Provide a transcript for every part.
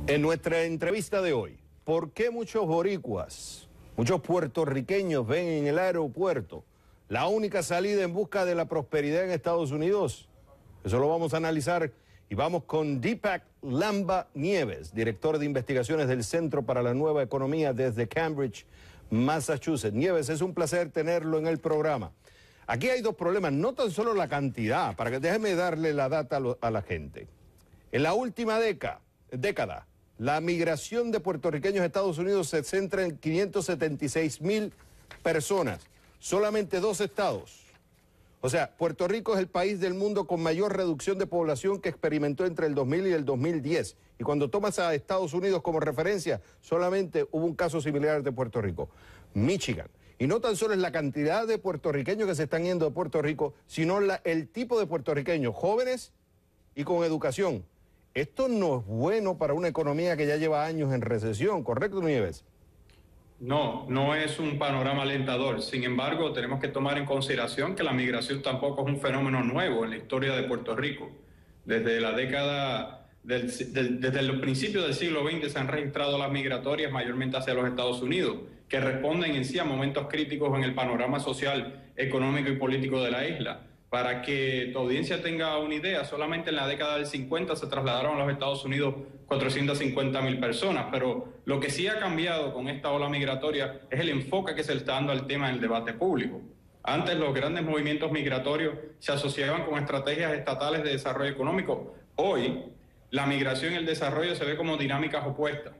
En nuestra entrevista de hoy, ¿por qué muchos boricuas, muchos puertorriqueños ven en el aeropuerto la única salida en busca de la prosperidad en Estados Unidos? Eso lo vamos a analizar y vamos con Deepak Lamba Nieves, director de investigaciones del Centro para la Nueva Economía desde Cambridge, Massachusetts. Nieves, es un placer tenerlo en el programa. Aquí hay dos problemas, no tan solo la cantidad, déjeme darle la data a la gente. En la última década, la migración de puertorriqueños a Estados Unidos se centra en 576,000 personas, solamente 2 estados. O sea, Puerto Rico es el país del mundo con mayor reducción de población que experimentó entre el 2000 y el 2010. Y cuando tomas a Estados Unidos como referencia, solamente hubo un caso similar de Puerto Rico, Michigan. Y no tan solo es la cantidad de puertorriqueños que se están yendo de Puerto Rico, sino el tipo de puertorriqueños, jóvenes y con educación. Esto no es bueno para una economía que ya lleva años en recesión, ¿correcto, Nieves? No, no es un panorama alentador. Sin embargo, tenemos que tomar en consideración que la migración tampoco es un fenómeno nuevo en la historia de Puerto Rico. Desde la década, desde los principios del siglo XX se han registrado las migratorias mayormente hacia los Estados Unidos, que responden en sí a momentos críticos en el panorama social, económico y político de la isla. Para que tu audiencia tenga una idea, solamente en la década del 50 se trasladaron a los Estados Unidos 450,000 personas, pero lo que sí ha cambiado con esta ola migratoria es el enfoque que se le está dando al tema en el debate público. Antes los grandes movimientos migratorios se asociaban con estrategias estatales de desarrollo económico. Hoy la migración y el desarrollo se ve como dinámicas opuestas.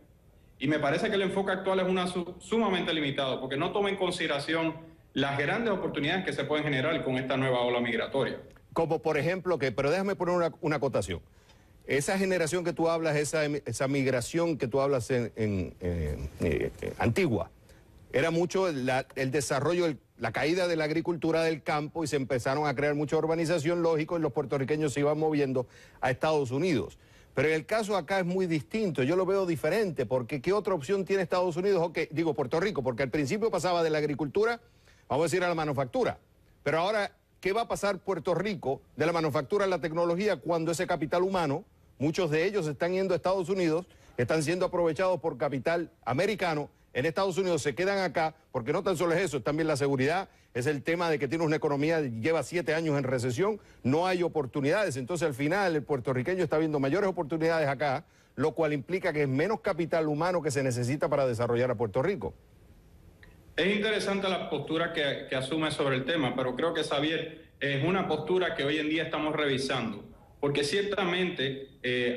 Y me parece que el enfoque actual es sumamente limitado, porque no toma en consideración las grandes oportunidades que se pueden generar con esta nueva ola migratoria. Como por ejemplo pero déjame poner una acotación. Esa generación que tú hablas, esa migración que tú hablas antigua, era mucho el desarrollo, la caída de la agricultura del campo y se empezaron a crear mucha urbanización, lógico, y los puertorriqueños se iban moviendo a Estados Unidos. Pero en el caso acá es muy distinto, yo lo veo diferente, porque ¿qué otra opción tiene Estados Unidos? Digo Puerto Rico, porque al principio pasaba de la agricultura, vamos a decir, a la manufactura. Pero ahora, ¿qué va a pasar Puerto Rico de la manufactura a la tecnología cuando ese capital humano, muchos de ellos están yendo a Estados Unidos, están siendo aprovechados por capital americano, en Estados Unidos se quedan acá, porque no tan solo es eso, es también la seguridad, es el tema de que tiene una economía que lleva 7 años en recesión, no hay oportunidades, entonces al final el puertorriqueño está viendo mayores oportunidades acá, lo cual implica que es menos capital humano que se necesita para desarrollar a Puerto Rico. Es interesante la postura que asume sobre el tema, pero creo que, Xavier, es una postura que hoy en día estamos revisando, porque ciertamente,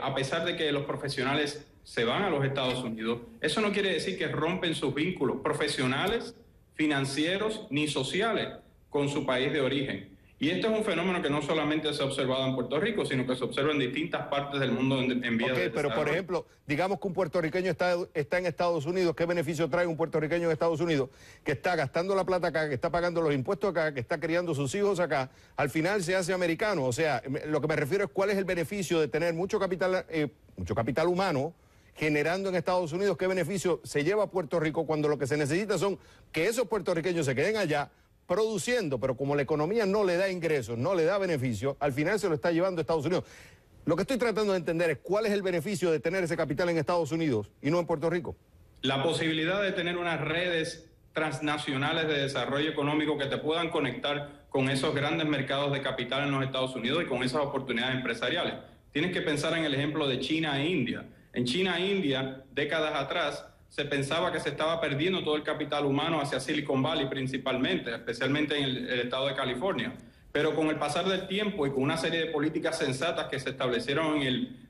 a pesar de que los profesionales se van a los Estados Unidos, eso no quiere decir que rompen sus vínculos profesionales, financieros ni sociales con su país de origen. Y este es un fenómeno que no solamente se ha observado en Puerto Rico, sino que se observa en distintas partes del mundo en vías de desarrollo. Pero por ejemplo, digamos que un puertorriqueño está en Estados Unidos, ¿qué beneficio trae un puertorriqueño en Estados Unidos que está gastando la plata acá, que está pagando los impuestos acá, que está criando sus hijos acá? Al final se hace americano. O sea, lo que me refiero es cuál es el beneficio de tener mucho capital humano generando en Estados Unidos. ¿Qué beneficio se lleva a Puerto Rico cuando lo que se necesita son que esos puertorriqueños se queden allá produciendo, pero como la economía no le da ingresos, no le da beneficio, al final se lo está llevando a Estados Unidos? Lo que estoy tratando de entender es cuál es el beneficio de tener ese capital en Estados Unidos y no en Puerto Rico. La posibilidad de tener unas redes transnacionales de desarrollo económico que te puedan conectar con esos grandes mercados de capital en los Estados Unidos y con esas oportunidades empresariales. Tienes que pensar en el ejemplo de China e India. En China e India, décadas atrás, se pensaba que se estaba perdiendo todo el capital humano hacia Silicon Valley principalmente, especialmente en el estado de California. Pero con el pasar del tiempo y con una serie de políticas sensatas que se establecieron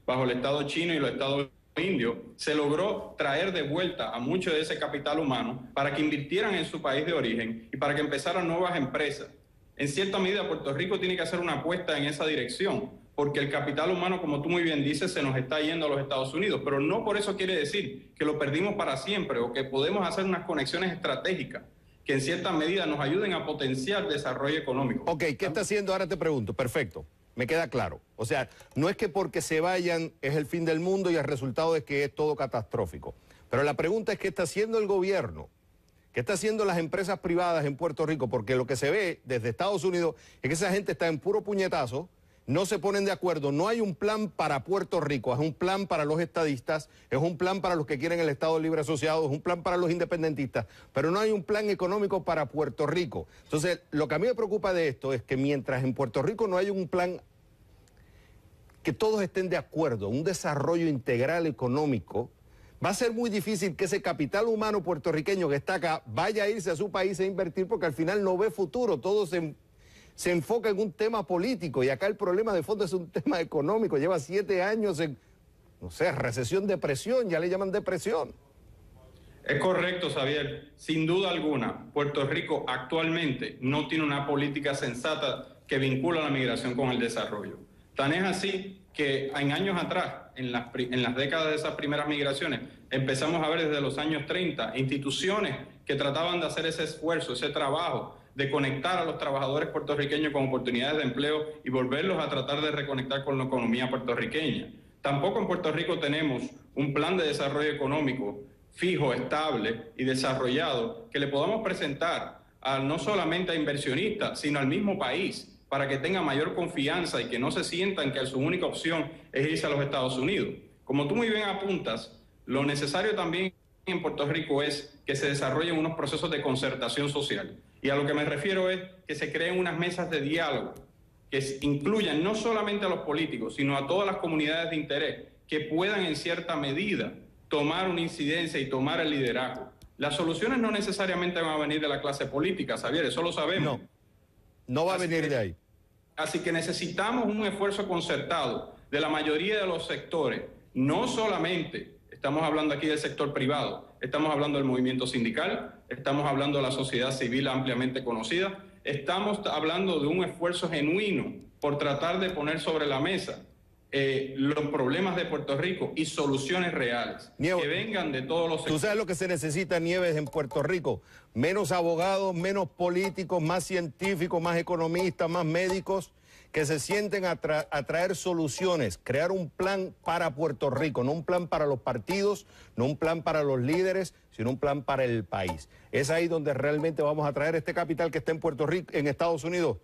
bajo el estado chino y los estados indios, se logró traer de vuelta a mucho de ese capital humano para que invirtieran en su país de origen y para que empezaran nuevas empresas. En cierta medida, Puerto Rico tiene que hacer una apuesta en esa dirección, porque el capital humano, como tú muy bien dices, se nos está yendo a los Estados Unidos, pero no por eso quiere decir que lo perdimos para siempre o que podemos hacer unas conexiones estratégicas que en cierta medida nos ayuden a potenciar desarrollo económico. Ok, ¿qué está haciendo? Ahora te pregunto, perfecto, me queda claro. O sea, no es que porque se vayan es el fin del mundo y el resultado es que es todo catastrófico, pero la pregunta es ¿qué está haciendo el gobierno? ¿Qué está haciendo las empresas privadas en Puerto Rico? Porque lo que se ve desde Estados Unidos es que esa gente está en puro puñetazo, no se ponen de acuerdo. No hay un plan para Puerto Rico, es un plan para los estadistas, es un plan para los que quieren el Estado Libre Asociado, es un plan para los independentistas, pero no hay un plan económico para Puerto Rico. Entonces, lo que a mí me preocupa de esto es que mientras en Puerto Rico no hay un plan que todos estén de acuerdo, un desarrollo integral económico, va a ser muy difícil que ese capital humano puertorriqueño que está acá vaya a irse a su país a invertir porque al final no ve futuro, todo se enfoca en un tema político y acá el problema de fondo es un tema económico. Lleva 7 años en, no sé, recesión, depresión, ya le llaman depresión. Es correcto, Xavier. Sin duda alguna, Puerto Rico actualmente no tiene una política sensata que vincula la migración con el desarrollo. Tan es así que en años atrás, en las décadas de esas primeras migraciones, empezamos a ver desde los años 30 instituciones que trataban de hacer ese esfuerzo, ese trabajo, de conectar a los trabajadores puertorriqueños con oportunidades de empleo y volverlos a tratar de reconectar con la economía puertorriqueña. Tampoco en Puerto Rico tenemos un plan de desarrollo económico fijo, estable y desarrollado que le podamos presentar no solamente a inversionistas, sino al mismo país, para que tenga mayor confianza y que no se sientan que su única opción es irse a los Estados Unidos. Como tú muy bien apuntas, lo necesario también en Puerto Rico es que se desarrollen unos procesos de concertación social. Y a lo que me refiero es que se creen unas mesas de diálogo que incluyan no solamente a los políticos, sino a todas las comunidades de interés que puedan en cierta medida tomar una incidencia y tomar el liderazgo. Las soluciones no necesariamente van a venir de la clase política, Xavier, eso lo sabemos. No va a venir de ahí. Así que necesitamos un esfuerzo concertado de la mayoría de los sectores. No solamente estamos hablando aquí del sector privado, estamos hablando del movimiento sindical, estamos hablando de la sociedad civil ampliamente conocida, estamos hablando de un esfuerzo genuino por tratar de poner sobre la mesa los problemas de Puerto Rico y soluciones reales que vengan de todos los sectores. ¿Tú sabes lo que se necesita, Nieves, en Puerto Rico? Menos abogados, menos políticos, más científicos, más economistas, más médicos que se sienten a traer soluciones, crear un plan para Puerto Rico, no un plan para los partidos, no un plan para los líderes, sino un plan para el país. Es ahí donde realmente vamos a traer este capital que está en Puerto Rico, en Estados Unidos,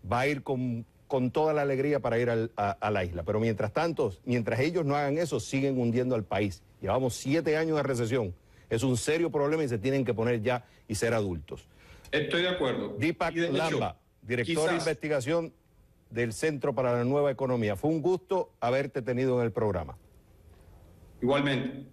va a ir con toda la alegría para ir a la isla. Pero mientras tanto, mientras ellos no hagan eso, siguen hundiendo al país. Llevamos 7 años de recesión. Es un serio problema y se tienen que poner ya y ser adultos. Estoy de acuerdo. Deepak Lamba, director de investigación del Centro para la Nueva Economía. Fue un gusto haberte tenido en el programa. Igualmente.